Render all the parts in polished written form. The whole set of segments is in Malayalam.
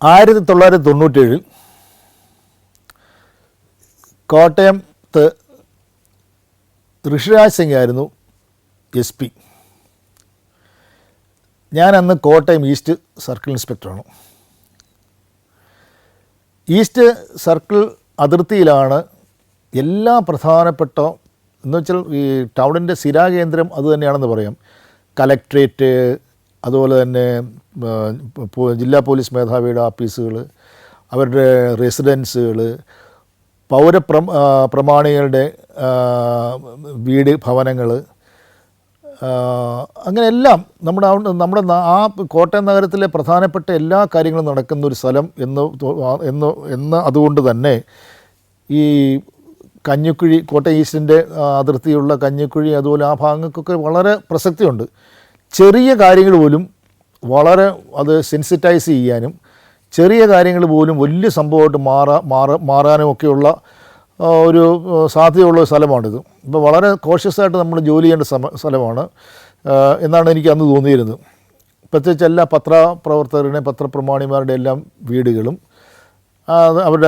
1997 കോട്ടയത്ത് ഋഷിരാജ് സിംഗ് ആയിരുന്നു SP. ഞാനന്ന് കോട്ടയം ഈസ്റ്റ് സർക്കിൾ ഇൻസ്പെക്ടറാണ്. ഈസ്റ്റ് സർക്കിൾ അതിർത്തിയിലാണ് എല്ലാ പ്രധാനപ്പെട്ട എന്നുവെച്ചാൽ ഈ ടൗണിൻ്റെ സ്ഥിരാകേന്ദ്രം അതുതന്നെയാണെന്ന് പറയാം. കലക്ട്രേറ്റ്, അതുപോലെ തന്നെ ജില്ലാ പോലീസ് മേധാവിയുടെ ഓഫീസുകൾ, അവരുടെ റെസിഡൻസുകൾ, പ്രമാണികളുടെ വീട് ഭവനങ്ങൾ, അങ്ങനെയെല്ലാം നമ്മുടെ ആ കോട്ടയം നഗരത്തിലെ പ്രധാനപ്പെട്ട എല്ലാ കാര്യങ്ങളും നടക്കുന്ന ഒരു സ്ഥലം എന്ന് അതുകൊണ്ട് തന്നെ ഈ കഞ്ഞിക്കുഴി, കോട്ടയം ഈസ്റ്റിൻ്റെ അതിർത്തിയുള്ള കഞ്ഞിക്കുഴി, അതുപോലെ ആ ഭാഗങ്ങൾക്കൊക്കെ വളരെ പ്രസക്തിയുണ്ട്. ചെറിയ കാര്യങ്ങൾ പോലും വളരെ അത് സെൻസിറ്റൈസ് ചെയ്യാനും ചെറിയ കാര്യങ്ങൾ പോലും വലിയ സംഭവമായിട്ട് മാറാനും ഒക്കെയുള്ള ഒരു സാധ്യതയുള്ള സ്ഥലമാണിത്. ഇപ്പോൾ വളരെ കോഷ്യസായിട്ട് നമ്മൾ ജോലി ചെയ്യേണ്ട സ്ഥലമാണ് എന്നാണ് എനിക്ക് അന്ന് തോന്നിയിരുന്നത്. പ്രത്യേകിച്ച് എല്ലാ പത്രപ്രവർത്തകരുടെയും പത്രപ്രമാണിമാരുടെ എല്ലാം വീടുകളും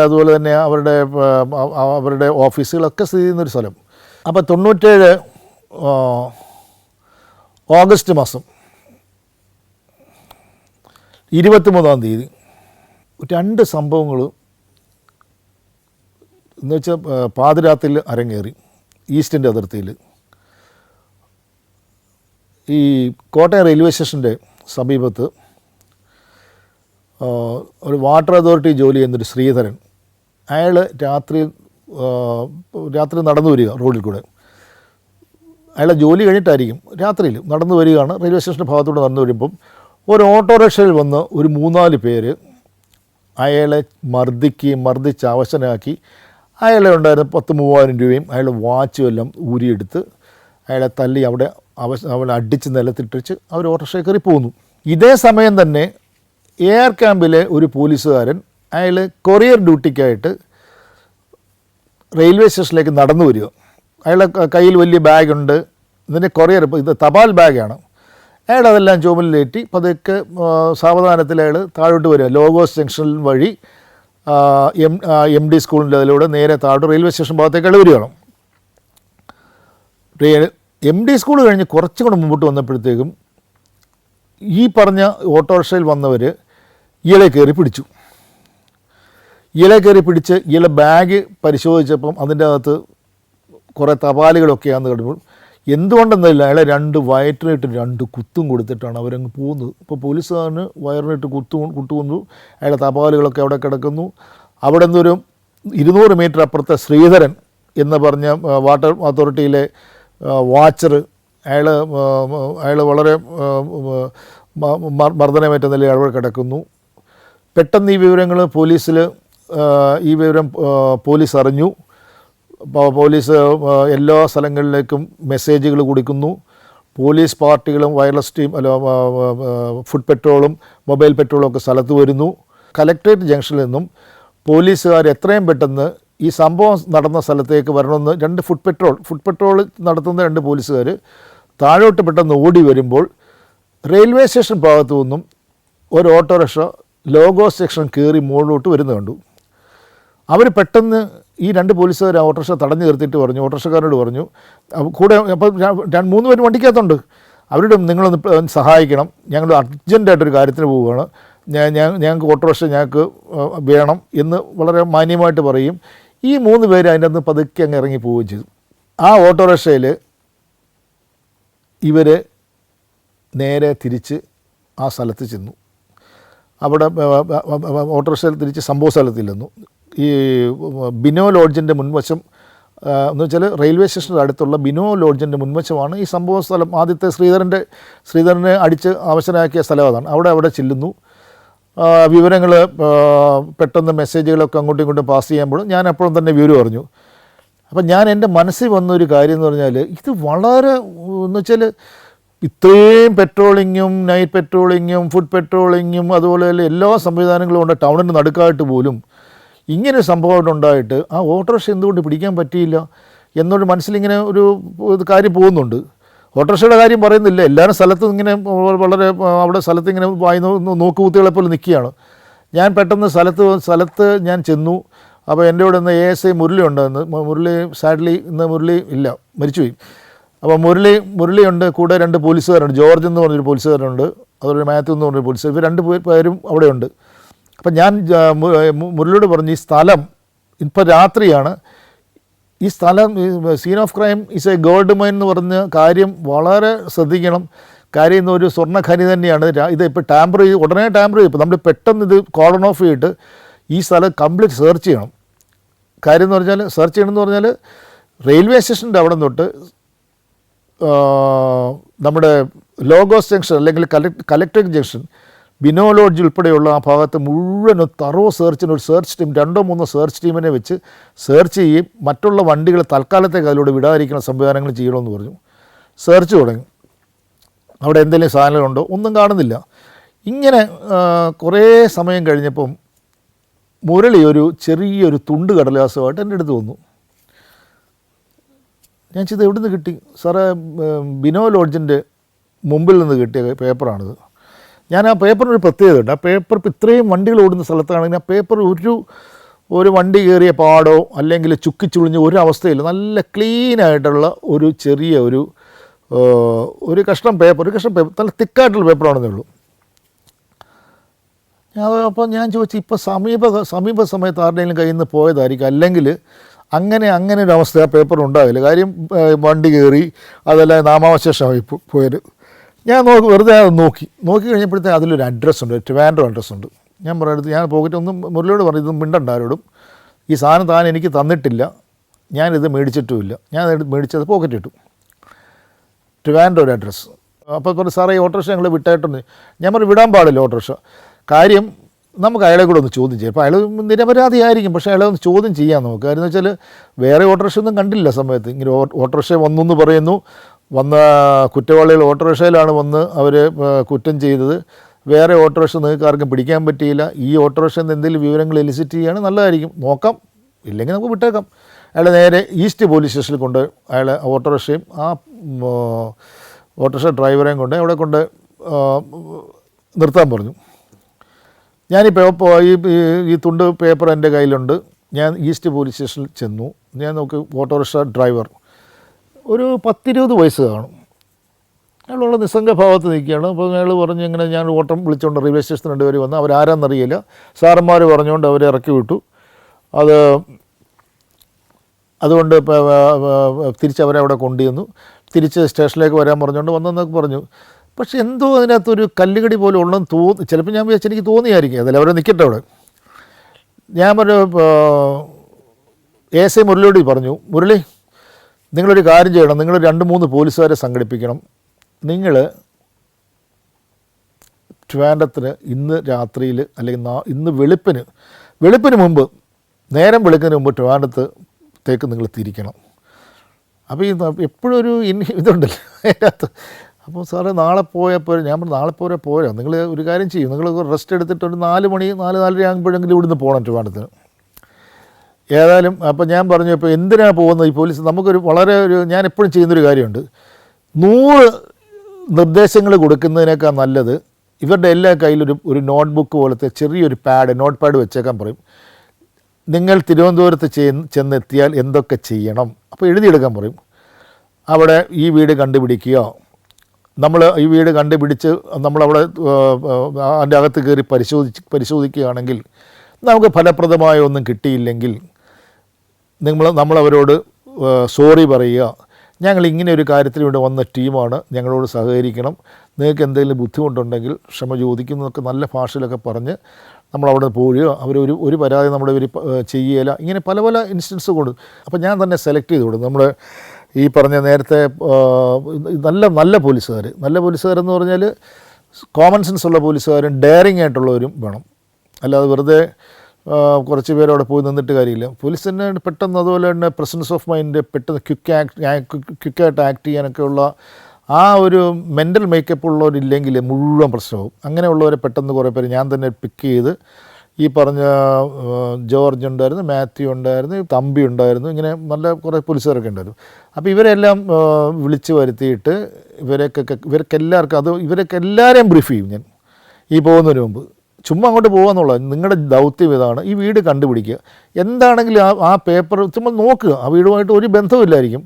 അതുപോലെ തന്നെ അവരുടെ ഓഫീസുകളൊക്കെ സ്ഥിതി ചെയ്യുന്നൊരു സ്ഥലം. അപ്പോൾ 97 ഓഗസ്റ്റ് മാസം 23-ാം തീയതി 2 സംഭവങ്ങൾ എന്നുവെച്ചാൽ പാതിരാത്രിയിൽ അരങ്ങേറി ഈസ്റ്റിൻ്റെ അതിർത്തിയിൽ. ഈ കോട്ടയം റെയിൽവേ സ്റ്റേഷൻ്റെ സമീപത്ത് ഒരു വാട്ടർ അതോറിറ്റി ജോലി ചെയ്യുന്നൊരു ശ്രീധരൻ, അയാൾ രാത്രി നടന്നു വരിക റോഡിൽ കൂടെ. അയാളെ ജോലി കഴിഞ്ഞിട്ടായിരിക്കും, രാത്രിയിൽ നടന്നു വരികയാണ്. റെയിൽവേ സ്റ്റേഷൻ്റെ ഭാഗത്തൂടെ നടന്നു വരുമ്പം ഒരു ഓട്ടോറിക്ഷയിൽ വന്ന് ഒരു 3-4 പേര് അയാളെ മർദ്ദിച്ച് അവശനാക്കി. അയാളെ ഉണ്ടായിരുന്ന 10,000-3000 രൂപയും അയാളുടെ വാച്ചും എല്ലാം ഊരിയെടുത്ത് അയാളെ തല്ലി അവളെ അടിച്ച് നിലത്തിട്ടിച്ച് അവർ ഓട്ടോറിക്ഷയിൽ കയറി പോകുന്നു. ഇതേ സമയം തന്നെ എയർ ക്യാമ്പിലെ ഒരു പോലീസുകാരൻ അയാൾ കൊറിയർ ഡ്യൂട്ടിക്കായിട്ട് റെയിൽവേ സ്റ്റേഷനിലേക്ക് നടന്നു വരിക. അയാളുടെ കയ്യിൽ വലിയ ബാഗുണ്ട്, ഇതിൻ്റെ കൊറിയർ, ഇത് തപാൽ ബാഗാണ്. അയാൾ അതെല്ലാം ചുമലിലേറ്റി പതുക്കെ സാവധാനത്തിൽ അയാൾ താഴോട്ട് വരിക. ലോഗോസ് ജംഗ്ഷൻ വഴി MD സ്കൂളിൻ്റെ അതിലൂടെ നേരെ താഴോട്ട് റെയിൽവേ സ്റ്റേഷൻ ഭാഗത്തേക്ക് അയാൾ വരികയാണ്. MD സ്കൂൾ കഴിഞ്ഞ് കുറച്ചും കൂടെ മുമ്പോട്ട് വന്നപ്പോഴത്തേക്കും ഈ പറഞ്ഞ ഓട്ടോറിക്ഷയിൽ വന്നവർ ഇയാളെ കയറി പിടിച്ചു. പിടിച്ച് ഇയാളെ ബാഗ് പരിശോധിച്ചപ്പം അതിൻ്റെ അകത്ത് കുറേ തപാലുകളൊക്കെയാണെന്ന് കണ്ടപ്പോൾ എന്തുകൊണ്ടെന്നില്ല അയാളെ 2 വയറ്റിനിട്ട് 2 കുത്തും കൊടുത്തിട്ടാണ് അവരങ്ങ് പോകുന്നത്. ഇപ്പോൾ പോലീസുകാരന് വയറിനിട്ട് കുത്തുകൊന്നു. അയാളെ തപാലുകളൊക്കെ അവിടെ കിടക്കുന്നു. അവിടെ നിന്നൊരു 200 മീറ്റർ അപ്പുറത്തെ ശ്രീധരൻ എന്ന് പറഞ്ഞ വാട്ടർ അതോറിറ്റിയിലെ വാച്ചർ, അയാൾ വളരെ മർദ്ദനമേറ്റ നിലയിൽ അവിടെ കിടക്കുന്നു. പെട്ടെന്ന് ഈ വിവരം പോലീസ് അറിഞ്ഞു. പോലീസ് എല്ലാ സ്ഥലങ്ങളിലേക്കും മെസ്സേജുകൾ കൊടുക്കുന്നു. പോലീസ് പാർട്ടികളും വയർലെസ് ടീം ഫുഡ് പെട്രോളും മൊബൈൽ പെട്രോളും ഒക്കെ സ്ഥലത്ത് വരുന്നു. കലക്ട്രേറ്റ് ജംഗ്ഷനിൽ നിന്നും പോലീസുകാർ എത്രയും പെട്ടെന്ന് ഈ സംഭവം നടന്ന സ്ഥലത്തേക്ക് വരണമെന്ന് 2 ഫുഡ് പെട്രോൾ നടത്തുന്ന 2 പോലീസുകാർ താഴോട്ട് പെട്ടെന്ന് ഓടി വരുമ്പോൾ റെയിൽവേ സ്റ്റേഷൻ ഭാഗത്തു നിന്നും ഒരു ഓട്ടോറിക്ഷ ലോഗോ സെക്ഷൻ കയറി മുകളിലോട്ട് വരുന്നത് കണ്ടു. അവർ പെട്ടെന്ന് ഈ 2 പോലീസുകാർ ആ ഓട്ടോറിക്ഷ തടഞ്ഞു നിർത്തിയിട്ട് പറഞ്ഞു, ഓട്ടോറിക്ഷക്കാരോട് പറഞ്ഞു, കൂടെ അപ്പോൾ 3 പേര് വണ്ടിക്കകത്തുണ്ട്, അവരോട് നിങ്ങളൊന്ന് സഹായിക്കണം, ഞങ്ങൾ അർജൻറ്റായിട്ടൊരു കാര്യത്തിന് പോവുകയാണ്, ഞങ്ങൾക്ക് ഓട്ടോറിക്ഷ ഞങ്ങൾക്ക് വേണം എന്ന് വളരെ മാന്യമായിട്ട് പറയും. ഈ 3 പേര് അതിൻ്റെ അകത്ത് പതുക്കെ അങ്ങ് ഇറങ്ങി പോവുകയും ചെയ്തു. ആ ഓട്ടോറിക്ഷയിൽ ഇവർ നേരെ തിരിച്ച് ആ സ്ഥലത്ത് ചെന്നു. അവിടെ ഓട്ടോറിക്ഷയിൽ തിരിച്ച് സംഭവ സ്ഥലത്തില്ലെന്നു. ഈ ബിനോ ലോഡ്ജിൻ്റെ മുൻവശം എന്ന് വെച്ചാൽ റെയിൽവേ സ്റ്റേഷൻ്റെ അടുത്തുള്ള ബിനോ ലോഡ്ജിൻ്റെ മുൻവശമാണ് ഈ സംഭവ സ്ഥലം. ആദ്യത്തെ ശ്രീധരനെ അടിച്ച് അവശനാക്കിയ സ്ഥലം അതാണ്. അവിടെ ചെല്ലുന്നു. വിവരങ്ങൾ പെട്ടെന്ന് മെസ്സേജുകളൊക്കെ അങ്ങോട്ടും ഇങ്ങോട്ടും പാസ് ചെയ്യുമ്പോൾ ഞാൻ എപ്പോഴും തന്നെ വിവരം അറിഞ്ഞു. അപ്പം ഞാൻ എൻ്റെ മനസ്സിൽ വന്നൊരു കാര്യം എന്ന് പറഞ്ഞാൽ ഇത് വളരെ എന്ന് വെച്ചാൽ ഇത്രയും പെട്രോളിങ്ങും നൈറ്റ് പെട്രോളിങ്ങും ഫുഡ് പെട്രോളിങ്ങും അതുപോലെ എല്ലാ സംവിധാനങ്ങളും ഉണ്ട് ടൗണിൻ്റെ നടുക്കായിട്ട് പോലും ഇങ്ങനെ സംഭവമായിട്ടുണ്ടായിട്ട് ആ ഓട്ടോറിക്ഷ എന്തുകൊണ്ട് പിടിക്കാൻ പറ്റിയില്ല എന്നൊരു മനസ്സിലിങ്ങനെ ഒരു കാര്യം പോകുന്നുണ്ട്. ഓട്ടോറിക്ഷയുടെ കാര്യം പറയുന്നില്ല, എല്ലാവരും സ്ഥലത്ത് ഇങ്ങനെ വളരെ അവിടെ സ്ഥലത്ത് ഇങ്ങനെ നോക്കുകുത്തികളെപ്പോലെ നിൽക്കുകയാണ്. ഞാൻ പെട്ടെന്ന് സ്ഥലത്ത് ഞാൻ ചെന്നു. അപ്പോൾ എൻ്റെ കൂടെ ഇന്ന് ASI മുരളി ഉണ്ടെന്ന്. മുരളി സാഡ്ലി ഇന്ന് മുരളി ഇല്ല, മരിച്ചുപോയി. അപ്പോൾ മുരളിയുണ്ട്, കൂടെ 2 പോലീസുകാരുണ്ട്. ജോർജ് എന്ന് പറഞ്ഞൊരു പോലീസുകാരുണ്ട്, അതുപോലെ മാത്യു എന്ന് പറഞ്ഞൊരു പോലീസുകാർ. ഇവർ 2 പേരും അവിടെയുണ്ട്. അപ്പം ഞാൻ മുരളിയോട് പറഞ്ഞു, ഈ സ്ഥലം ഇപ്പോൾ രാത്രിയാണ്, ഈ സ്ഥലം scene of crime is a gold mine എന്ന് പറഞ്ഞ കാര്യം വളരെ ശ്രദ്ധിക്കണം. കാര്യം ഇന്നൊരു സ്വർണ്ണ ഖനി തന്നെയാണ്. ഇത് ഇപ്പോൾ ഉടനെ ടാമ്പർ ചെയ്യും. ഇപ്പോൾ നമ്മൾ പെട്ടെന്ന് ഇത് കോർഡൺ ഓഫ് ചെയ്തിട്ട് ഈ സ്ഥലം കംപ്ലീറ്റ് സെർച്ച് ചെയ്യണം. കാര്യം എന്ന് പറഞ്ഞാൽ സെർച്ച് ചെയ്യണമെന്ന് പറഞ്ഞാൽ റെയിൽവേ സ്റ്റേഷൻ്റെ അവിടെ തൊട്ട് നമ്മുടെ ലോഗോസ് ജംഗ്ഷൻ അല്ലെങ്കിൽ കലക്ടറേറ്റ് ജംഗ്ഷൻ, ബിനോ ലോഡ്ജ് ഉൾപ്പെടെയുള്ള ആ ഭാഗത്ത് മുഴുവനും തറോ സെർച്ചിന് ഒരു സെർച്ച് ടീം 2-3 സെർച്ച് ടീമിനെ വെച്ച് സെർച്ച് ചെയ്യും. മറ്റുള്ള വണ്ടികൾ തൽക്കാലത്തേക്ക് അതിലൂടെ വിടാതിരിക്കുന്ന സംവിധാനങ്ങൾ ചെയ്യണമെന്ന് പറഞ്ഞു. സെർച്ച് തുടങ്ങി. അവിടെ എന്തെങ്കിലും സാധനങ്ങളുണ്ടോ, ഒന്നും കാണുന്നില്ല. ഇങ്ങനെ കുറേ സമയം കഴിഞ്ഞപ്പം മുരളി ഒരു ചെറിയൊരു തുണ്ട് കടലാസുമായിട്ട് എൻ്റെ അടുത്ത് വന്നു. ഞാൻ ചെയ്ത് എവിടെ നിന്ന് കിട്ടി? സാറേ, ബിനോ ലോഡ്ജിൻ്റെ മുമ്പിൽ നിന്ന് കിട്ടിയ പേപ്പറാണിത്. ഞാൻ ആ പേപ്പറിനൊരു പ്രത്യേകതയുണ്ട്. ആ പേപ്പർ ഇപ്പോൾ ഇത്രയും വണ്ടികൾ ഓടുന്ന സ്ഥലത്താണെങ്കിൽ ആ പേപ്പർ ഒരു വണ്ടി കയറിയ പാടോ അല്ലെങ്കിൽ ചുക്കിച്ചുളിഞ്ഞ ഒരു അവസ്ഥയില്ല. നല്ല ക്ലീനായിട്ടുള്ള ഒരു ചെറിയ ഒരു കഷ്ണം പേപ്പർ നല്ല തിക്കായിട്ടുള്ള പേപ്പറാണെന്നേ ഉള്ളൂ. അപ്പോൾ ഞാൻ ചോദിച്ചു, ഇപ്പോൾ സമീപ സമയത്ത് ആരുടെയെങ്കിലും കയ്യിൽ നിന്ന് പോയതായിരിക്കും, അല്ലെങ്കിൽ അങ്ങനെ ഒരു അവസ്ഥ ആ പേപ്പർ ഉണ്ടാവില്ല. കാര്യം വണ്ടി കയറി അതല്ല നാമാവശേഷമായി പോയത്. ഞാൻ വെറുതെ നോക്കി കഴിഞ്ഞപ്പോഴത്തേക്ക് അതിലൊരു അഡ്രസ്സുണ്ട്, ട്രിവാൻഡ്രം അഡ്രസ്സുണ്ട്. ഞാൻ പറയുന്നത്, ഞാൻ പോക്കറ്റ് ഒന്നും മുരളിയോട് പറഞ്ഞു, ഇത് മിണ്ടണ്ട ആരോടും, ഈ സാധനം താൻ എനിക്ക് തന്നിട്ടില്ല, ഞാനിത് മേടിച്ചിട്ടുമില്ല, ഞാൻ മേടിച്ചത് പോക്കറ്റ് ഇട്ടു. ട്രിവാൻഡ്രം ഒരു അഡ്രസ്സ്. അപ്പോൾ പറഞ്ഞു, സാറേ ഈ ഓട്ടോറിക്ഷ ഞങ്ങൾ വിട്ടായിട്ടൊന്ന്. ഞാൻ പറഞ്ഞു, വിടാൻ പാടില്ല ഓട്ടോറിക്ഷ. കാര്യം നമുക്ക് അയാളെ കൂടെ ഒന്ന് ചോദ്യം ചെയ്യാം. അപ്പോൾ അയാൾ നിരപരാധിയായിരിക്കും, പക്ഷേ അയാളെ ഒന്ന് ചോദ്യം ചെയ്യാം നമുക്ക്. കാര്യം എന്ന് വെച്ചാൽ വേറെ ഓട്ടോറിക്ഷ ഒന്നും കണ്ടില്ല സമയത്ത്. ഇങ്ങനെ ഓട്ടോറിക്ഷ വന്നു എന്ന് പറയുന്നു. വന്ന കുറ്റവാളികൾ ഓട്ടോറിക്ഷയിലാണ് വന്ന് അവർ കുറ്റം ചെയ്തത്. വേറെ ഓട്ടോറിക്ഷ നിങ്ങൾക്ക് ആർക്കും പിടിക്കാൻ പറ്റിയില്ല. ഈ ഓട്ടോറിക്ഷയിൽ നിന്ന് എന്തെങ്കിലും വിവരങ്ങൾ എലിസിറ്റ് ചെയ്യുകയാണ്, നല്ലതായിരിക്കും. നോക്കാം, ഇല്ലെങ്കിൽ നമുക്ക് വിട്ടേക്കാം. അയാളെ നേരെ ഈസ്റ്റ് പോലീസ് സ്റ്റേഷനിൽ കൊണ്ട് അയാളെ ഓട്ടോറിക്ഷയും ആ ഓട്ടോറിക്ഷ ഡ്രൈവറെയും കൊണ്ട് അവിടെ കൊണ്ട് നിർത്താൻ പറഞ്ഞു. ഞാനിപ്പോൾ ഈ തുണ്ട് പേപ്പർ എൻ്റെ കയ്യിലുണ്ട്. ഞാൻ ഈസ്റ്റ് പോലീസ് സ്റ്റേഷനിൽ ചെന്നു. ഞാൻ നോക്കി, ഓട്ടോറിക്ഷ ഡ്രൈവർ ഒരു 10-20 വയസ്സ് കാണും. അയാളുള്ള നിസ്സംഗഭാവത്ത് നിൽക്കുകയാണ്. അപ്പോൾ അയാൾ പറഞ്ഞു, ഇങ്ങനെ ഞാൻ ഓട്ടം വിളിച്ചുകൊണ്ട് റെയിൽവേ സ്റ്റേഷൻ 2 പേര് വന്ന്, അവരാരാന്നറിയില്ല, സാറന്മാർ പറഞ്ഞുകൊണ്ട് അവരെ ഇറക്കി വിട്ടു. അതുകൊണ്ട് തിരിച്ചവരെ അവിടെ കൊണ്ടുവന്നു. തിരിച്ച് സ്റ്റേഷനിലേക്ക് വരാൻ പറഞ്ഞുകൊണ്ട് വന്നെന്നൊക്കെ പറഞ്ഞു. പക്ഷെ എന്തോ അതിനകത്തൊരു കല്ലുകടി പോലെ ഉള്ളതെന്ന് തോന്നി. ചിലപ്പോൾ ഞാൻ വിചാരിച്ചു എനിക്ക് തോന്നിയായിരിക്കും, അതല്ല അവരെ നിൽക്കട്ടെ അവിടെ. ഞാൻ ASI മുരളിയോട് പറഞ്ഞു, മുരളി, നിങ്ങളൊരു കാര്യം ചെയ്യണം, നിങ്ങൾ 2-3 പോലീസുകാരെ സംഘടിപ്പിക്കണം. നിങ്ങൾ ട്രിവാൻഡ്രത്തിന് ഇന്ന് രാത്രിയിൽ അല്ലെങ്കിൽ ഇന്ന് വെളുപ്പിന് മുമ്പ്, നേരം വെളുക്കുന്നതിന് മുമ്പ് ട്രിവാൻഡ്രത്തേക്ക് നിങ്ങൾ തിരിക്കണം. അപ്പോൾ എപ്പോഴും ഒരു ഇതുണ്ടല്ലോ അതിനകത്ത്. അപ്പോൾ സാറേ നാളെ പോയപ്പോൾ ഞാൻ പറഞ്ഞു, നാളെ പോരാ, നിങ്ങൾ ഒരു കാര്യം ചെയ്യും, നിങ്ങൾ റെസ്റ്റ് എടുത്തിട്ട് ഒരു 4 മണി 4:30 ആകുമ്പോഴെങ്കിലും ഇവിടുന്ന് പോകണം ട്രിവാൻഡ്രത്തിന്. ഏതായാലും അപ്പോൾ ഞാൻ പറഞ്ഞു, ഇപ്പോൾ എന്തിനാണ് പോകുന്നത് ഈ പോലീസ്? നമുക്കൊരു ഞാൻ എപ്പോഴും ചെയ്യുന്നൊരു കാര്യമുണ്ട്, 100 നിർദ്ദേശങ്ങൾ കൊടുക്കുന്നതിനേക്കാൾ നല്ലത് ഇവരുടെ എല്ലാ കയ്യിലൊരു നോട്ട്ബുക്ക് പോലത്തെ ചെറിയൊരു നോട്ട് പാഡ് വെച്ചേക്കാൻ പറയും. നിങ്ങൾ തിരുവനന്തപുരത്ത് ചെന്നെത്തിയാൽ എന്തൊക്കെ ചെയ്യണം, അപ്പോൾ എഴുതിയെടുക്കാൻ പറയും. അവിടെ ഈ വീട് കണ്ടുപിടിക്കുക, നമ്മൾ ഈ വീട് കണ്ടുപിടിച്ച് നമ്മളവിടെ അതിൻ്റെ അകത്ത് കയറി പരിശോധിക്കുകയാണെങ്കിൽ നമുക്ക് ഫലപ്രദമായ ഒന്നും കിട്ടിയില്ലെങ്കിൽ നമ്മളവരോട് സോറി പറയുക, ഞങ്ങൾ ഇങ്ങനെ ഒരു കാര്യത്തിന് വേണ്ടി വന്ന ടീമാണ്, ഞങ്ങളോട് സഹകരിക്കണം, നിങ്ങൾക്ക് എന്തെങ്കിലും ബുദ്ധിമുട്ടുണ്ടെങ്കിൽ ക്ഷമ ചോദിക്കുന്നതൊക്കെ നല്ല ഭാഷയിലൊക്കെ പറഞ്ഞ് നമ്മളവിടെ പോവുകയോ ഒരു പരാതി നമ്മുടെ ഇവർ ചെയ്യുകയില്ല. ഇങ്ങനെ പല ഇൻസ്റ്റൻസ് കൊണ്ട് അപ്പോൾ ഞാൻ തന്നെ സെലക്ട് ചെയ്ത് കൊടുക്കും. നമ്മുടെ ഈ പറഞ്ഞ നേരത്തെ നല്ല പോലീസുകാരെന്ന് പറഞ്ഞാൽ കോമൺ സെൻസ് ഉള്ള പോലീസുകാരും ഡെയറിങ് ആയിട്ടുള്ളവരും വേണം. അല്ലാതെ വെറുതെ കുറച്ച് പേര് അവിടെ പോയി നിന്നിട്ട് കാര്യമില്ല. പോലീസ് തന്നെ പെട്ടെന്ന്, അതുപോലെ തന്നെ പ്രസൻസ് ഓഫ് മൈൻഡ്, പെട്ടെന്ന് ക്വിക്കായിട്ട് ആക്ട് ചെയ്യാനൊക്കെ ഉള്ള ആ ഒരു മെൻ്റൽ മേക്കപ്പ് ഉള്ളവരില്ലെങ്കിൽ മുഴുവൻ പ്രശ്നവും. അങ്ങനെയുള്ളവരെ പെട്ടെന്ന് കുറേ പേര് ഞാൻ തന്നെ പിക്ക് ചെയ്ത്, ഈ പറഞ്ഞ ജോർജ് ഉണ്ടായിരുന്നു, മാത്യു ഉണ്ടായിരുന്നു, തമ്പി ഉണ്ടായിരുന്നു, ഇങ്ങനെ നല്ല കുറേ പോലീസുകാരൊക്കെ ഉണ്ടായിരുന്നു. അപ്പോൾ ഇവരെല്ലാം വിളിച്ച് വരുത്തിയിട്ട് ഇവരൊക്കെ എല്ലാവർക്കും ഇവരൊക്കെ എല്ലാവരെയും ബ്രീഫ് ചെയ്യും ഞാൻ ഈ പോകുന്നതിന് മുമ്പ്. ചുമ്മാ അങ്ങോട്ട് പോകാന്നുള്ളത്. നിങ്ങളുടെ ദൗത്യം ഇതാണ്, ഈ വീട് കണ്ടുപിടിക്കുക. എന്താണെങ്കിലും ആ പേപ്പർ ചുമ്മാ നോക്കുക. ആ വീടുമായിട്ട് ഒരു ബന്ധവുമില്ലായിരിക്കും.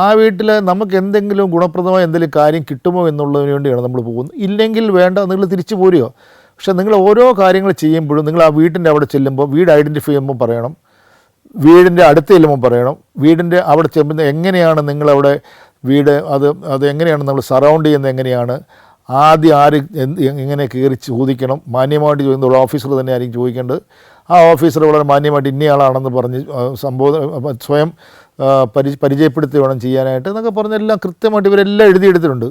ആ വീട്ടിൽ നമുക്ക് എന്തെങ്കിലും ഗുണപ്രദമായ എന്തെങ്കിലും കാര്യം കിട്ടുമോ എന്നുള്ളതിന് വേണ്ടിയാണ് നമ്മൾ പോകുന്നത്. ഇല്ലെങ്കിൽ വേണ്ട, നിങ്ങൾ തിരിച്ചു പോരുക. പക്ഷേ നിങ്ങൾ ഓരോ കാര്യങ്ങൾ ചെയ്യുമ്പോഴും നിങ്ങൾ ആ വീട്ടിൻ്റെ അവിടെ ചെല്ലുമ്പോൾ വീട് ഐഡൻറ്റിഫൈ ചെയ്യുമ്പോൾ പറയണം, വീടിൻ്റെ അടുത്ത് ചെല്ലുമ്പോൾ പറയണം, വീടിൻ്റെ അവിടെ ചെല്ലുമ്പോൾ എങ്ങനെയാണ് നിങ്ങളവിടെ വീട് അത് എങ്ങനെയാണ് നമ്മൾ സറൗണ്ട് ചെയ്യുന്നത്, എങ്ങനെയാണ് ആദ്യം ആര് എങ്ങനെ കയറി ചോദിക്കണം. മാന്യമായിട്ട് ചോദിക്കുന്ന ഒരു ഓഫീസർ തന്നെ ആയിരിക്കും ചോദിക്കേണ്ടത്. ആ ഓഫീസർ വളരെ മാന്യമായിട്ട് ഇന്നയാളാണെന്ന് പറഞ്ഞ് സ്വയം പരിചയപ്പെടുത്തി വേണം ചെയ്യാനായിട്ട് എന്നൊക്കെ പറഞ്ഞെല്ലാം കൃത്യമായിട്ട് ഇവരെല്ലാം എഴുതിയെടുത്തിട്ടുണ്ട്.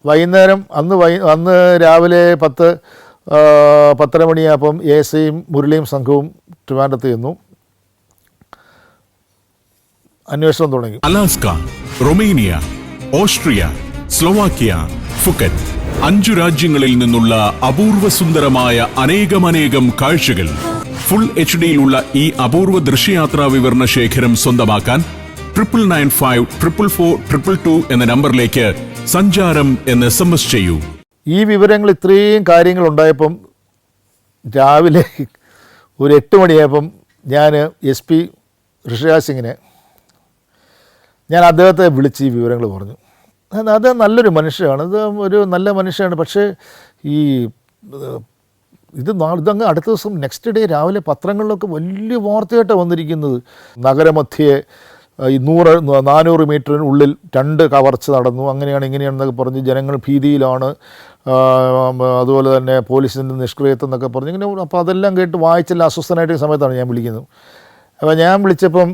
വൈകുന്നേരം അന്ന് രാവിലെ 10-10:30 മണിയായപ്പം എ.എസ്.ഐയും മുരളിയും സംഘവും ട്രിവാൻഡ്രത്ത് ചെന്നു. അന്വേഷണം തുടങ്ങി. Alaska, Romania, Austria, Slovakia, Phuket 5 രാജ്യങ്ങളിൽ നിന്നുള്ള അപൂർവ സുന്ദരമായ അനേകം കാഴ്ചകൾ ഫുൾ HD-യിലുള്ള ഈ അപൂർവ ദൃശ്യയാത്രാ വിവരണ ശേഖരം സ്വന്തമാക്കാൻ 9995444222 എന്ന നമ്പറിലേക്ക് സഞ്ചാരം എന്ന് SMS ചെയ്യൂ. ഈ വിവരങ്ങൾ ഇത്രയും കാര്യങ്ങൾ ഉണ്ടായപ്പം രാവിലെ ഒരു 8 മണിയായപ്പം ഞാൻ SP ഋഷിരാജ് സിംഗിനെ അദ്ദേഹത്തെ വിളിച്ച് ഈ വിവരങ്ങൾ പറഞ്ഞു. അത് നല്ലൊരു മനുഷ്യനാണ്, ഇത് ഒരു നല്ല മനുഷ്യനാണ്. പക്ഷേ ഇതങ്ങ് അടുത്ത ദിവസം നെക്സ്റ്റ് ഡേ രാവിലെ പത്രങ്ങളിലൊക്കെ വലിയ വാർത്തയായിട്ടാണ് വന്നിരിക്കുന്നത്. നഗരമധ്യേ 400 മീറ്ററിനുള്ളിൽ 2 കവർച്ച നടന്നു, അങ്ങനെയാണ് ഇങ്ങനെയാണെന്നൊക്കെ പറഞ്ഞ് ജനങ്ങൾ ഭീതിയിലാണ്. അതുപോലെ തന്നെ പോലീസിൻ്റെ നിഷ്ക്രിയത്വം എന്നൊക്കെ പറഞ്ഞ് ഇങ്ങനെ. അപ്പോൾ അതെല്ലാം കേട്ട് വായിച്ചെല്ലാം അസ്വസ്ഥനായിട്ട് സമയത്താണ് ഞാൻ വിളിക്കുന്നത്. അപ്പോൾ ഞാൻ വിളിച്ചപ്പം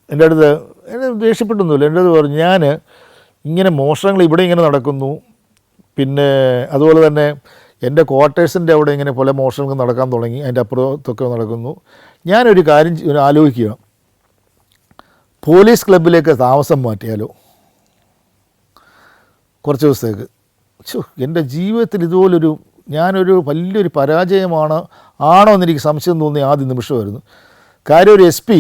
എൻ്റെ അടുത്ത് എന്നെ ദേഷ്യപ്പെട്ടൊന്നുമില്ല. എൻ്റെ അടുത്ത് പറഞ്ഞു, ഞാൻ ഇങ്ങനെ മോഷണങ്ങൾ ഇവിടെ ഇങ്ങനെ നടക്കുന്നു, പിന്നെ അതുപോലെ തന്നെ എൻ്റെ ക്വാർട്ടേഴ്സിൻ്റെ അവിടെ ഇങ്ങനെ പല മോഷണങ്ങൾ നടക്കാൻ തുടങ്ങി, അതിൻ്റെ അപ്പുറത്തൊക്കെ നടക്കുന്നു. ഞാനൊരു കാര്യം ആലോചിക്കുക, പോലീസ് ക്ലബിലേക്ക് താമസം മാറ്റിയാലോ കുറച്ച് ദിവസത്തേക്ക്. എൻ്റെ ജീവിതത്തിൽ ഇതുപോലൊരു ഞാനൊരു വലിയൊരു പരാജയമാണോ എന്നെനിക്ക് സംശയം തോന്നി ആദ്യ നിമിഷമായിരുന്നു. കാര്യം ഒരു SP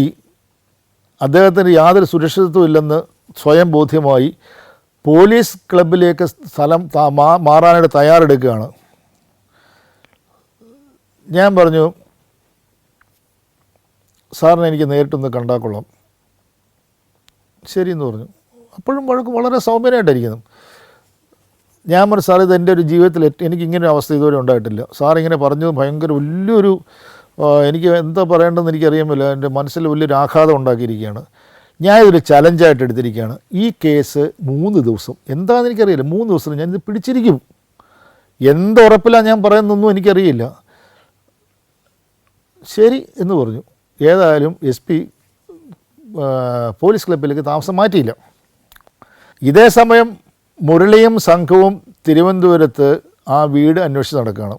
അദ്ദേഹത്തിന് യാതൊരു സുരക്ഷിതത്വം ഇല്ലെന്ന് സ്വയം ബോധ്യമായി പോലീസ് ക്ലബിലേക്ക് സ്ഥലം മാറാനായിട്ട് തയ്യാറെടുക്കുകയാണ്. ഞാൻ പറഞ്ഞു, സാറിനെ എനിക്ക് നേരിട്ടൊന്ന് കണ്ടാൽ കൊള്ളാം. ശരിയെന്ന് പറഞ്ഞു. അപ്പോഴും വഴക്ക് വളരെ സൗമ്യനായിട്ടായിരിക്കുന്നു. ഞാൻ പറഞ്ഞു, സാർ ഇത് എൻ്റെ ഒരു ജീവിതത്തിൽ എനിക്കിങ്ങനെ ഒരു അവസ്ഥ ഇതുവരെ ഉണ്ടായിട്ടില്ല. സാറിങ്ങനെ പറഞ്ഞത് ഭയങ്കര വലിയൊരു എനിക്ക് എന്താ പറയേണ്ടതെന്ന് എനിക്കറിയാമില്ല. എൻ്റെ മനസ്സിൽ വലിയൊരു ആഘാതം ഉണ്ടാക്കിയിരിക്കുകയാണ്. ഞാൻ ഇതൊരു ചലഞ്ചായിട്ട് എടുത്തിരിക്കുകയാണ്. ഈ കേസ് 3 ദിവസം എന്താണെന്ന് എനിക്കറിയില്ല, 3 ദിവസം ഞാനിത് പിടിച്ചിരിക്കും. എന്തുറപ്പിലാണ് ഞാൻ പറയുന്നതൊന്നും എനിക്കറിയില്ല. ശരി എന്ന് പറഞ്ഞു. ഏതായാലും SP പോലീസ് ക്ലബിലേക്ക് താമസം മാറ്റിയില്ല. ഇതേ സമയം മുരളിയും സംഘവും തിരുവനന്തപുരത്ത് ആ വീട് അന്വേഷിച്ച് നടക്കുകയാണ്.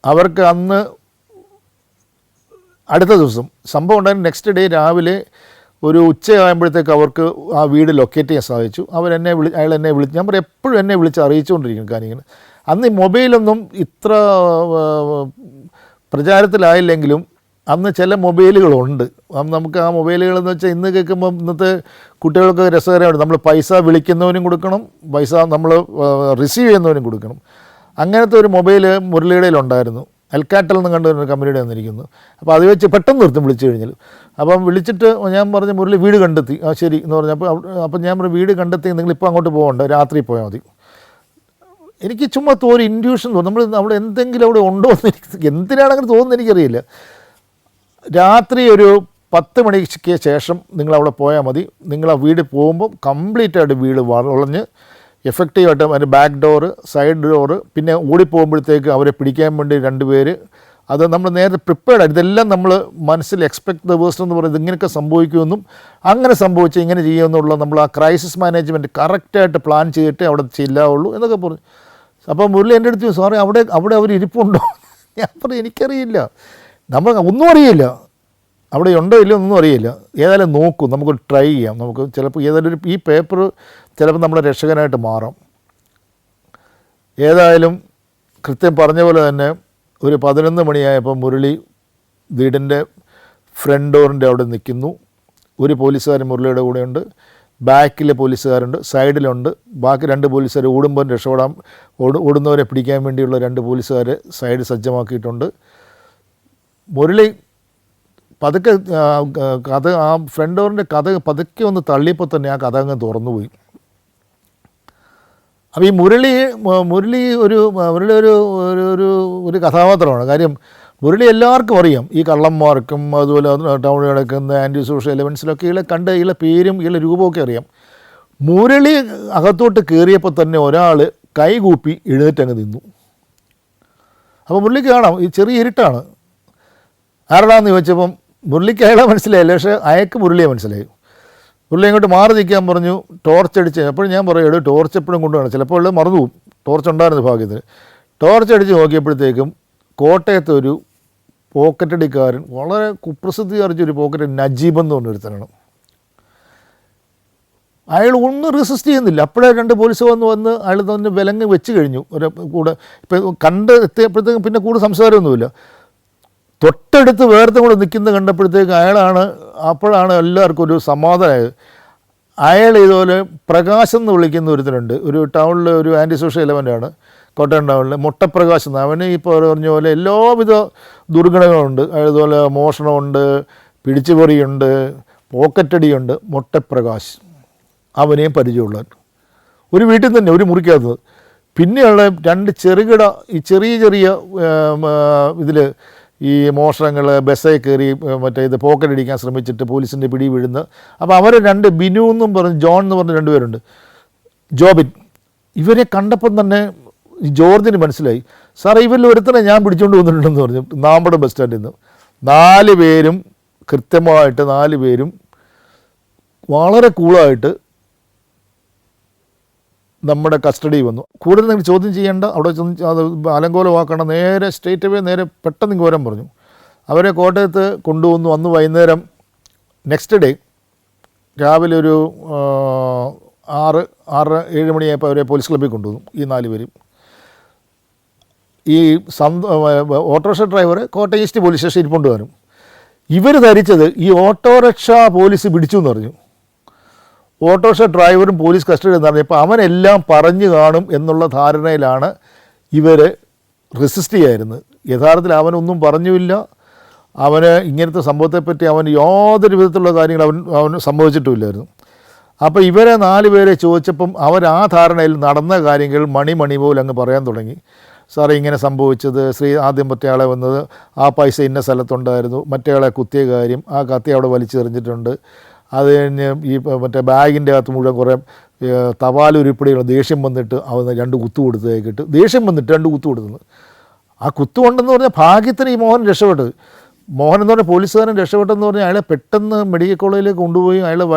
അവർക്ക് അന്ന് അടുത്ത ദിവസം സംഭവം ഉണ്ടായിരുന്ന നെക്സ്റ്റ് ഡേ രാവിലെ ഒരു ഉച്ചയാകുമ്പോഴത്തേക്ക് അവർക്ക് ആ വീട് ലൊക്കേറ്റ് ചെയ്യാൻ സാധിച്ചു. അയാൾ എന്നെ വിളിച്ച്, ഞാൻ പറയും എപ്പോഴും എന്നെ വിളിച്ച് അറിയിച്ചുകൊണ്ടിരിക്കും കാര്യങ്ങൾ. അന്ന് ഈ മൊബൈലൊന്നും ഇത്ര പ്രചാരത്തിലായില്ലെങ്കിലും അന്ന് ചില മൊബൈലുകളുണ്ട്. നമുക്ക് ആ മൊബൈലുകളെന്ന് വെച്ചാൽ ഇന്ന് കേൾക്കുമ്പോൾ ഇന്നത്തെ കുട്ടികൾക്ക് രസകരമാണ്. നമ്മൾ പൈസ വിളിക്കുന്നവനും കൊടുക്കണം, പൈസ നമ്മൾ റിസീവ് ചെയ്യുന്നവനും കൊടുക്കണം. അങ്ങനത്തെ ഒരു മൊബൈൽ മുരളിയുടെ ഉണ്ടായിരുന്നു. എൽക്കാറ്റൽ എന്ന് കണ്ട ഒരു കമ്പനിയുടെ വന്നിരിക്കുന്നു. അപ്പോൾ അത് വെച്ച് പെട്ടെന്ന് നിർത്തും വിളിച്ചു കഴിഞ്ഞാൽ. അപ്പം വിളിച്ചിട്ട് ഞാൻ പറഞ്ഞു, മുരളി വീട് കണ്ടെത്തി. ആ ശരി എന്ന് പറഞ്ഞു. അപ്പോൾ ഞാൻ പറഞ്ഞു, വീട് കണ്ടെത്തി, നിങ്ങളിപ്പോൾ അങ്ങോട്ട് പോകണ്ട, രാത്രി പോയാൽ മതി. എനിക്ക് ചുമ്മാ ഒരു ഇൻഡ്യൂഷൻ തോന്നും, നമ്മൾ അവിടെ എന്തെങ്കിലും അവിടെ ഉണ്ടോ എന്ന് എന്തിനാണെങ്കിലും തോന്നുന്നത് എനിക്കറിയില്ല. രാത്രി ഒരു 10 മണിക്ക് ശേഷം നിങ്ങളവിടെ പോയാൽ മതി. നിങ്ങൾ ആ വീട് പോകുമ്പോൾ കംപ്ലീറ്റായിട്ട് വീട് വളഞ്ഞ് എഫക്റ്റീവായിട്ട് അതിൻ്റെ ബാക്ക് ഡോറ്, സൈഡ് ഡോറ്, പിന്നെ ഓടിപ്പോകുമ്പോഴത്തേക്ക് അവരെ പിടിക്കാൻ വേണ്ടി 2 പേര്. അത് നമ്മൾ നേരത്തെ പ്രിപ്പയർഡ്. ഇതെല്ലാം നമ്മൾ മനസ്സിൽ എക്സ്പെക്ട് ദ വേഴ്സ്റ്റ് എന്ന് പറയുന്നത് ഇങ്ങനെയൊക്കെ സംഭവിക്കുമെന്നും അങ്ങനെ സംഭവിച്ച് ഇങ്ങനെ ചെയ്യുമെന്നുള്ള നമ്മൾ ആ ക്രൈസിസ് മാനേജ്മെൻറ്റ് കറക്റ്റായിട്ട് പ്ലാൻ ചെയ്തിട്ട് അവിടെ ചെല്ലാവുള്ളൂ എന്നൊക്കെ പറഞ്ഞു. അപ്പോൾ മുരളി എൻ്റെ അടുത്ത്, സോറി അവിടെ അവർ ഇരിപ്പുണ്ടോ? ഞാൻ പറഞ്ഞു, എനിക്കറിയില്ല, നമ്മൾ ഒന്നും അറിയില്ല, അവിടെ ഉണ്ടോ ഇല്ലയോ ഒന്നും അറിയില്ല. ഏതായാലും നോക്കും, നമുക്ക് ട്രൈ ചെയ്യാം. നമുക്ക് ചിലപ്പോൾ ഏതായാലും ഈ പേപ്പർ ചിലപ്പോൾ നമ്മുടെ രക്ഷകനായിട്ട് മാറാം. ഏതായാലും കൃത്യം പറഞ്ഞ പോലെ തന്നെ ഒരു 11 മണിയായപ്പോൾ മുരളി വീടിൻ്റെ ഫ്രണ്ട് ഡോറിൻ്റെ അവിടെ നിൽക്കുന്നു. ഒരു പോലീസുകാരൻ മുരളിയുടെ കൂടെയുണ്ട്. ബാക്കിൽ പോലീസുകാരുണ്ട്, സൈഡിലുണ്ട്. ബാക്കി 2 പോലീസുകാർ ഓടുമ്പോൾ ഓടുന്നവരെ പിടിക്കാൻ വേണ്ടിയുള്ള 2 പോലീസുകാർ സൈഡ് സജ്ജമാക്കിയിട്ടുണ്ട്. മുരളി പതുക്കെ കഥ, ആ ഫ്രണ്ട് ഡോറിൻ്റെ കഥ പതുക്കെ ഒന്ന് തള്ളിയപ്പോൾ തന്നെ ആ കഥ അങ്ങ് തുറന്നുപോയി. അപ്പോൾ ഈ മുരളി ഒരു കഥാപാത്രമാണ്. കാര്യം മുരളി എല്ലാവർക്കും അറിയാം. ഈ കള്ളന്മാർക്കും അതുപോലെ ടൗണിൽ നടക്കുന്ന ആൻറ്റി സോഷ്യൽ എലമെൻസിലൊക്കെ കണ്ട് പേരും രൂപമൊക്കെ അറിയാം. മുരളി അകത്തോട്ട് കയറിയപ്പോൾ തന്നെ ഒരാൾ കൈകൂപ്പി എഴുന്നേറ്റങ്ങ് നിന്നു. അപ്പോൾ മുരളിക്ക് കാണാം ഈ ചെറിയ ഇരുട്ടാണ്. ആരുടാന്ന് ചോദിച്ചപ്പം മുരളിക്ക് അയാളെ മനസ്സിലായില്ല, പക്ഷേ അയക്ക് മുരളിയെ മനസ്സിലായി. മുരളി അങ്ങോട്ട് മാറി നിൽക്കാൻ പറഞ്ഞു, ടോർച്ച് അടിച്ച്. എപ്പോഴും ഞാൻ പറയും ടോർച്ച് എപ്പോഴും കൊണ്ടുപോകണം, ചിലപ്പോൾ ഉള്ളത് മറന്നു പോകും. ടോർച്ച് ഉണ്ടായിരുന്ന ഭാഗ്യത്തിന് ടോർച്ച് അടിച്ച് നോക്കിയപ്പോഴത്തേക്കും കോട്ടയത്തെ ഒരു പോക്കറ്റടിക്കാരൻ, വളരെ കുപ്രസിദ്ധി അറിഞ്ഞൊരു പോക്കറ്റ്, നജീബ് എന്ന് പറഞ്ഞൊരുത്തനാണ്. അയാൾ ഒന്നും റെസിസ്റ്റ് ചെയ്യുന്നില്ല. അപ്പോഴേ 2 പോലീസ് വന്ന് അയാൾ തന്നെ വിലങ്ങ് വെച്ച് കഴിഞ്ഞു. ഒരു കൂടെ ഇപ്പം കണ്ട് എത്തിയപ്പോഴത്തേക്കും പിന്നെ കൂടുതൽ സംസാരമൊന്നുമില്ല. തൊട്ടടുത്ത് വേർത്തും കൂടെ നിൽക്കുന്നത് കണ്ടപ്പോഴത്തേക്ക് അപ്പോഴാണ് എല്ലാവർക്കും ഒരു സമാധാനമായത്. അയാൾ ഇതുപോലെ പ്രകാശം എന്ന് വിളിക്കുന്ന ഒരുത്തനുണ്ട്, ഒരു ടൗണിൽ ഒരു ആൻറ്റി സോഷ്യൽ എലമെൻ്റാണ്, കോട്ടയം ടൗണിൽ മുട്ടപ്രകാശ് എന്ന്. അവന് ഇപ്പോൾ പറഞ്ഞ പോലെ എല്ലാവിധ ദുർഗുണങ്ങളുണ്ട്. അതുപോലെ മോഷണമുണ്ട്, പിടിച്ചുപറിയുണ്ട്, പോക്കറ്റടിയുണ്ട്. മുട്ടപ്രകാശ് അവനെയും പരിചയമുള്ളവൻ, ഒരു വീട്ടിൽ തന്നെ ഒരു മുറിക്കകത്ത്. പിന്നെയുള്ള 2 ചെറുകിട ഈ ചെറിയ ഇതിൽ ഈ മോഷണങ്ങൾ, ബസ്സേ കയറി ഇത് പോക്കറ്റ് അടിക്കാൻ ശ്രമിച്ചിട്ട് പോലീസിൻ്റെ പിടി വീഴുന്ന. അപ്പോൾ അവർ 2 ബിനു എന്നും പറഞ്ഞ് ജോൺ എന്ന് പറഞ്ഞ് 2 പേരുണ്ട്, ജോബിൻ. ഇവരെ കണ്ടപ്പം തന്നെ ജോർജിന് മനസ്സിലായി, സാറേ ഇവരിൽ ഒരുത്തനെ ഞാൻ പിടിച്ചുകൊണ്ട് വന്നിട്ടുണ്ടെന്ന് പറഞ്ഞു. നാമ്പടം ബസ് സ്റ്റാൻഡിൽ നിന്ന് 4 പേരും കൃത്യമായിട്ട് 4 പേരും വളരെ കൂളായിട്ട് നമ്മുടെ കസ്റ്റഡി വന്നു. കൂടുതൽ നിങ്ങൾ ചോദ്യം ചെയ്യേണ്ട, അവിടെ അത് അലങ്കോലമാക്കണം, നേരെ സ്ട്രേറ്റ് അവേ നേരെ പെട്ടെന്ന് വരാൻ പറഞ്ഞു. അവരെ കോട്ടയത്ത് കൊണ്ടുവന്നു. അന്ന് വൈകുന്നേരം നെക്സ്റ്റ് ഡേ രാവിലെ ഒരു 6-7 മണിയായപ്പോൾ അവരെ പോലീസ് ക്ലബ്ബിൽ കൊണ്ടുവന്നു. ഈ 4 പേരും. ഈ autorickshaw driver Kottayam east police station ഇരിപ്പുണ്ട് വരും. ഇവർ ധരിച്ചത് ഈ ഓട്ടോറിക്ഷ പോലീസ് പിടിച്ചു എന്ന് പറഞ്ഞു. ഓട്ടോറിക്ഷ ഡ്രൈവറും പോലീസ് കസ്റ്റഡി എന്ന് പറഞ്ഞപ്പോൾ അവനെല്ലാം പറഞ്ഞു കാണും എന്നുള്ള ധാരണയിലാണ് ഇവർ റെസിസ്റ്റ് ചെയ്യായിരുന്നത്. യഥാർത്ഥത്തിൽ അവനൊന്നും പറഞ്ഞുമില്ല. അവന് ഇങ്ങനത്തെ സംഭവത്തെപ്പറ്റി അവൻ യാതൊരു വിധത്തിലുള്ള കാര്യങ്ങൾ അവന് സംഭവിച്ചിട്ടുമില്ലായിരുന്നു. അപ്പോൾ ഇവരെ 4 പേരെ ചോദിച്ചപ്പം അവർ ആ ധാരണയിൽ നടന്ന കാര്യങ്ങൾ മണി പോലെ അങ്ങ് പറയാൻ തുടങ്ങി. സാറേ ഇങ്ങനെ സംഭവിച്ചത്, ആദ്യം മറ്റേയാളെ വന്നത്, ആ പൈസ ഇന്ന സ്ഥലത്തുണ്ടായിരുന്നു, മറ്റേയാളെ കുത്തിയ കാര്യം, ആ കത്തി അവിടെ വലിച്ചെറിഞ്ഞിട്ടുണ്ട്, അത് കഴിഞ്ഞ് ഈ ബാഗിൻ്റെ അകത്ത് മുഴുവൻ കുറേ തപാലുരുപ്പിടികൾ, ദേഷ്യം വന്നിട്ട് അവന് 2 കുത്തു കൊടുത്തതായിട്ട്, ദേഷ്യം വന്നിട്ട് 2 കുത്തു കൊടുത്തത്. ആ കുത്തുകൊണ്ടെന്ന് പറഞ്ഞാൽ ഭാഗ്യത്തിന് ഈ മോഹൻ രക്ഷപ്പെട്ടത്. മോഹൻ എന്ന് പറഞ്ഞാൽ പോലീസുകാരൻ രക്ഷപ്പെട്ടെന്ന് പറഞ്ഞാൽ അയാളെ പെട്ടെന്ന് മെഡിക്കൽ കോളേജിലേക്ക് കൊണ്ടുപോയി അയാളെ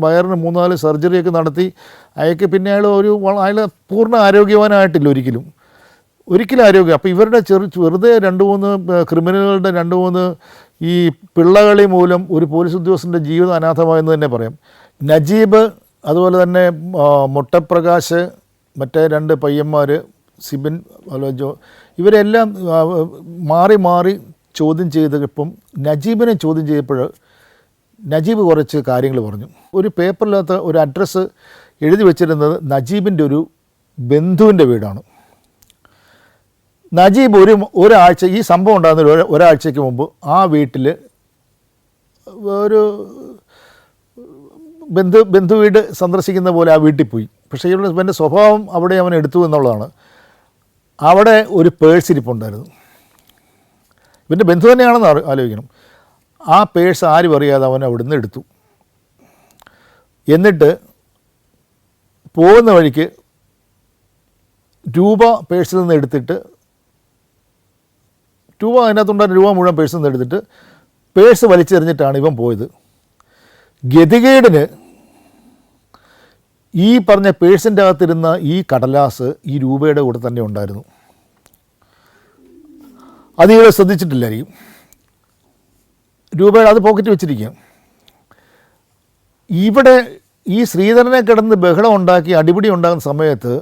വയറിന് 3-4 സർജറിയൊക്കെ നടത്തി. അയാൾക്ക് പിന്നെ അയാൾ പൂർണ്ണ ആരോഗ്യവാനായിട്ടില്ല ഒരിക്കലും ആരോഗ്യം. അപ്പോൾ ഇവരുടെ വെറുതെ 2-3 ക്രിമിനലുകളുടെ 2-3 ഈ പിള്ളകളി മൂലം ഒരു പോലീസ് ഉദ്യോഗസ്ഥൻ്റെ ജീവിതം അനാഥമായെന്ന് തന്നെ പറയാം. നജീബ്, അതുപോലെ തന്നെ മുട്ടപ്രകാശ്, മറ്റേ 2 പയ്യന്മാർ സിബിൻ, ഇവരെല്ലാം മാറി ചോദ്യം ചെയ്തപ്പം നജീബിനെ ചോദ്യം ചെയ്തപ്പോൾ നജീബ് കുറച്ച് കാര്യങ്ങൾ പറഞ്ഞു. ഒരു പേപ്പറിനകത്ത് ഒരു അഡ്രസ്സ് എഴുതി വെച്ചിരുന്നത് നജീബിൻ്റെ ഒരു ബന്ധുവിൻ്റെ വീടാണ്. നജീബ് ഒരാഴ്ച ഈ സംഭവം ഉണ്ടാകുന്ന ഒരാഴ്ചയ്ക്ക് മുമ്പ് ആ വീട്ടിൽ ഒരു ബന്ധു വീട് സന്ദർശിക്കുന്ന പോലെ ആ വീട്ടിൽ പോയി. പക്ഷേ ഇവൻ്റെ സ്വഭാവം അവിടെ അവൻ എടുത്തു എന്നുള്ളതാണ്. അവിടെ ഒരു പേഴ്സ് ഇരിപ്പുണ്ടായിരുന്നു. ഇവൻ്റെ ബന്ധു തന്നെയാണെന്ന് ആലോചിക്കണം. ആ പേഴ്സ് ആരും അറിയാതെ അവൻ അവിടെ നിന്ന് എടുത്തു. എന്നിട്ട് പോകുന്ന വഴിക്ക് രൂപ പേഴ്സിൽ നിന്ന് എടുത്തിട്ട്, രൂപ അതിനകത്തുണ്ടായിരുന്ന രൂപ മുഴുവൻ പേഴ്സിൽ നിന്ന് എടുത്തിട്ട് പേഴ്സ് വലിച്ചെറിഞ്ഞിട്ടാണ് ഇവൻ പോയത്. ഗതികേടിന് ഈ പറഞ്ഞ പേഴ്സിൻ്റെ അകത്തിരുന്ന ഈ കടലാസ് ഈ രൂപയുടെ കൂടെ തന്നെ ഉണ്ടായിരുന്നു. അത് ഇവർ ശ്രദ്ധിച്ചിട്ടില്ലായിരിക്കും. രൂപയുടെ അത് പോക്കറ്റ് വെച്ചിരിക്കുക. ഇവിടെ ഈ ശ്രീധരനെ കിടന്ന് ബഹളം ഉണ്ടാക്കി അടിപിടി ഉണ്ടാകുന്ന സമയത്ത്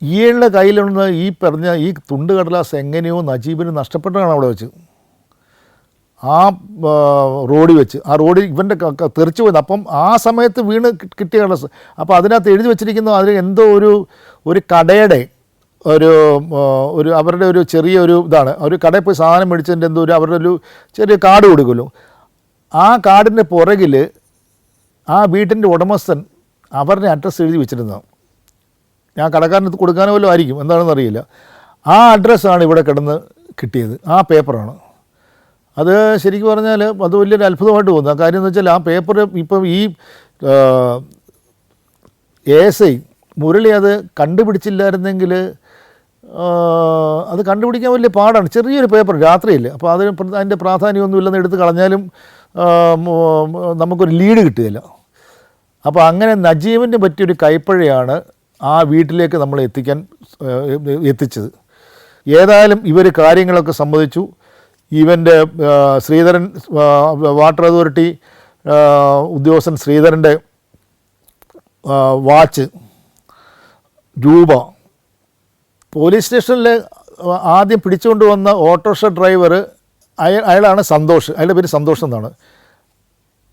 ഇയാളുടെ കയ്യിലുള്ള ഈ പറഞ്ഞ ഈ തുണ്ട് കടലാസ് എങ്ങനെയോ നജീബിന് നഷ്ടപ്പെട്ടതാണ് അവിടെ വെച്ച്. ആ റോഡിൽ വെച്ച്, ആ റോഡിൽ ഇവൻ്റെ തെറിച്ച് പോയത്. അപ്പം ആ സമയത്ത് വീണ് കിട്ടിയ കടലാസ്. അപ്പോൾ അതിനകത്ത് എഴുതി വെച്ചിരിക്കുന്ന അതിൽ എന്തോ ഒരു കടയുടെ ഒരു അവരുടെ ഒരു ചെറിയൊരു ഇതാണ്. ഒരു കടയിൽ പോയി സാധനം മേടിച്ചതിൻ്റെ എന്തോ അവരുടെ ഒരു ചെറിയ കാർഡ് കൊടുക്കുമല്ലോ. ആ കാർഡിൻ്റെ പുറകിൽ ആ വീട്ടിൻ്റെ ഉടമസ്ഥൻ അവരുടെ അഡ്രസ്സ് എഴുതി വെച്ചിരുന്നതാണ്. ഞാൻ കടക്കാരന് കൊടുക്കാനോ വല്ലതും ആയിരിക്കും, എന്താണെന്ന് അറിയില്ല. ആ അഡ്രസ്സാണ് ഇവിടെ കിടന്ന് കിട്ടിയത്, ആ പേപ്പറാണ്. അത് ശരിക്കും പറഞ്ഞാൽ അത് വലിയൊരു അത്ഭുതമായിട്ട് തോന്നുന്നു. കാര്യം എന്ന് വെച്ചാൽ ആ പേപ്പർ ഇപ്പം ഈ ASI മുരളി അത് കണ്ടുപിടിച്ചില്ലായിരുന്നെങ്കിൽ അത് കണ്ടുപിടിക്കാൻ വലിയ പാടാണ്. ചെറിയൊരു പേപ്പർ, രാത്രിയില്ല. അപ്പോൾ അതിൻ്റെ പ്രാധാന്യമൊന്നും ഇല്ലെന്ന് എടുത്ത് കളഞ്ഞാലും നമുക്കൊരു ലീഡ് കിട്ടുകയില്ല. അപ്പോൾ അങ്ങനെ നജീബിന് പറ്റിയൊരു കൈപ്പഴയാണ് ആ വീട്ടിലേക്ക് നമ്മൾ എത്തിച്ചത്. ഏതായാലും ഇവർ കാര്യങ്ങളൊക്കെ സമ്മതിച്ചു. ഇവൻ്റെ ശ്രീധരൻ, വാട്ടർ അതോറിറ്റി ഉദ്യോഗസ്ഥൻ ശ്രീധരൻ്റെ വാച്ച്, രൂപ, പോലീസ് സ്റ്റേഷനിൽ ആദ്യം പിടിച്ചുകൊണ്ട് വന്ന ഓട്ടോറിക്ഷ ഡ്രൈവർ അയാളാണ് സന്തോഷ്. അയാളുടെ പേര് സന്തോഷ് എന്നാണ്.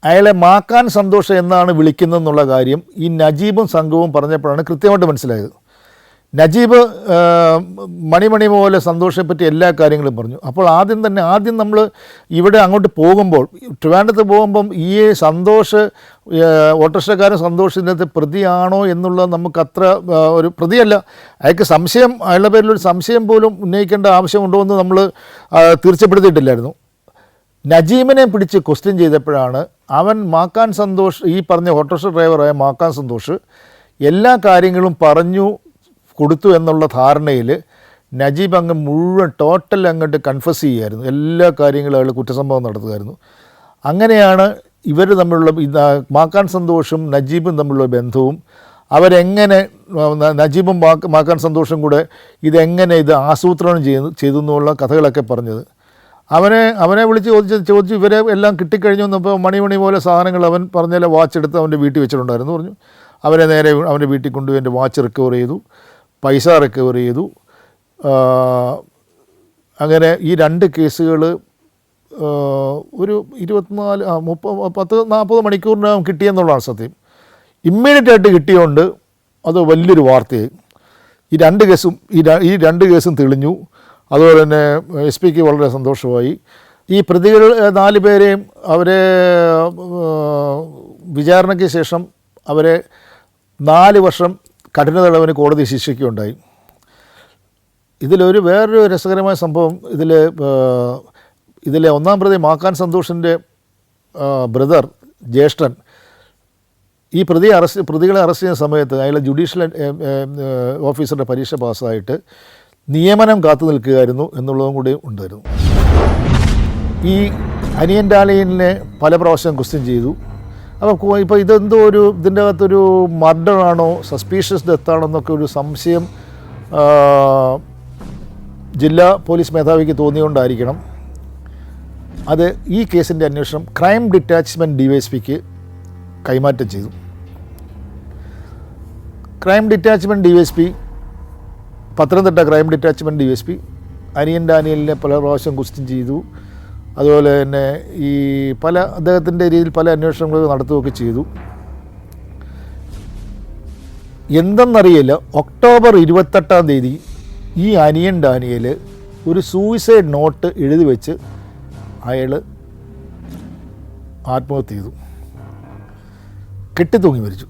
അയാളെ മാക്കാൻ സന്തോഷ് എന്നാണ് വിളിക്കുന്നതെന്നുള്ള കാര്യം ഈ നജീബും സംഘവും പറഞ്ഞപ്പോഴാണ് കൃത്യമായിട്ട് മനസ്സിലായത്. നജീബ് മണി പോലെ സന്തോഷത്തെ പറ്റി എല്ലാ കാര്യങ്ങളും പറഞ്ഞു. അപ്പോൾ ആദ്യം നമ്മൾ ഇവിടെ അങ്ങോട്ട് പോകുമ്പോൾ, ട്രിവാൻഡ്രത്ത് പോകുമ്പം ഈ സന്തോഷ്, ഓട്ടോറിക്ഷക്കാരൻ സന്തോഷിനകത്ത് പ്രതിയാണോ എന്നുള്ളത് നമുക്കത്ര ഒരു പ്രതിയല്ല, അയാൾക്ക് സംശയം, അയാളുടെ പേരിലൊരു സംശയം പോലും ഉന്നയിക്കേണ്ട ആവശ്യമുണ്ടോ എന്ന് നമ്മൾ തീർച്ചപ്പെടുത്തിയിട്ടില്ലായിരുന്നു. നജീബിനെ പിടിച്ച് ക്വസ്റ്റ്യൻ ചെയ്തപ്പോഴാണ് അവൻ മാക്കാൻ സന്തോഷ്, ഈ പറഞ്ഞ ഓട്ടോറിക്ഷ ഡ്രൈവറായ മാക്കാൻ സന്തോഷ് എല്ലാ കാര്യങ്ങളും പറഞ്ഞു കൊടുത്തു എന്നുള്ള ധാരണയിൽ നജീബ് അങ്ങ് മുഴുവൻ ടോട്ടൽ അങ്ങോട്ട് കൺഫസ് ചെയ്യുമായിരുന്നു. എല്ലാ കാര്യങ്ങളും അയാൾ കുറ്റസംഭവം നടത്തുമായിരുന്നു. അങ്ങനെയാണ് ഇവർ തമ്മിലുള്ള മാക്കാൻ സന്തോഷും നജീബും തമ്മിലുള്ള ബന്ധവും, അവരെങ്ങനെ നജീബും മാക്കാൻ സന്തോഷും കൂടെ ഇതെങ്ങനെ ഇത് ആസൂത്രണം ചെയ്തു എന്നുള്ള കഥകളൊക്കെ പറഞ്ഞത്. അവനെ വിളിച്ച് ചോദിച്ചു ഇവരെ എല്ലാം കിട്ടിക്കഴിഞ്ഞു വന്നപ്പോൾ മണി പോലെ സാധനങ്ങൾ അവൻ പറഞ്ഞാൽ വാച്ച് എടുത്ത് അവൻ്റെ വീട്ടിൽ വെച്ചിട്ടുണ്ടായിരുന്നു പറഞ്ഞു. അവരെ നേരെ അവൻ്റെ വീട്ടിൽ കൊണ്ടുപോയി എൻ്റെ വാച്ച് റിക്കവർ ചെയ്തു, പൈസ റിക്കവർ ചെയ്തു. അങ്ങനെ ഈ 2 കേസുകൾ ഒരു 10-40 മണിക്കൂറിനകം കിട്ടിയെന്നുള്ളതാണ് സത്യം. ഇമ്മീഡിയറ്റായിട്ട് കിട്ടിയതുകൊണ്ട് അത് വലിയൊരു വാർത്തയായി. ഈ 2 കേസും തെളിഞ്ഞു. അതുപോലെ തന്നെ SP-ക്ക് വളരെ സന്തോഷമായി. ഈ പ്രതികൾ 4 പേരെയും അവരെ വിചാരണയ്ക്ക് ശേഷം അവരെ 4 വർഷം കഠിന തടവിന് കോടതി ശിക്ഷിക്കുകയുണ്ടായി. വേറൊരു രസകരമായ സംഭവം, ഇതിലെ 1-ാം പ്രതി മാക്കാൻ സന്തോഷിൻ്റെ ബ്രദർ, ജ്യേഷ്ഠൻ, ഈ പ്രതികളെ അറസ്റ്റ് ചെയ്യുന്ന സമയത്ത് അയാൾ ജുഡീഷ്യൽ ഓഫീസറുടെ പരീക്ഷ പാസ്സായിട്ട് നിയമനം കാത്തു നിൽക്കുകയായിരുന്നു എന്നുള്ളതും കൂടി ഉണ്ടായിരുന്നു. ഈ അനിയൻ ഡാലിയനെ പല പ്രാവശ്യം ക്വസ്റ്റ്യൻ ചെയ്തു. അപ്പോൾ ഇപ്പോൾ ഇതെന്തോ ഇതിൻ്റെ അകത്തൊരു മർഡറാണോ, സസ്പീഷ്യസ് ഡെത്താണോ എന്നൊക്കെ ഒരു സംശയം ജില്ലാ പോലീസ് മേധാവിക്ക് തോന്നിയുകൊണ്ടായിരിക്കണം അത് ഈ കേസിൻ്റെ അന്വേഷണം ക്രൈം ഡിറ്റാച്ച്മെൻറ്റ് DYSPക്ക് കൈമാറ്റം ചെയ്തു. Crime detachment DYSP, Pathanamthitta crime detachment DYSP അനിയൻ ഡാനിയലിനെ പല പ്രാവശ്യം ക്വസ്റ്റ്യൻ ചെയ്തു. അതുപോലെ തന്നെ ഈ അദ്ദേഹത്തിൻ്റെ രീതിയിൽ പല അന്വേഷണങ്ങൾ നടത്തുകയൊക്കെ ചെയ്തു. എന്തെന്നറിയില്ല, ഒക്ടോബർ 28-ാം തീയതി ഈ അനിയൻ ഡാനിയൽ ഒരു സൂയിസൈഡ് നോട്ട് എഴുതി വെച്ച് അയാൾ ആത്മഹത്യ ചെയ്തു, കെട്ടിത്തൂങ്ങി മരിച്ചു.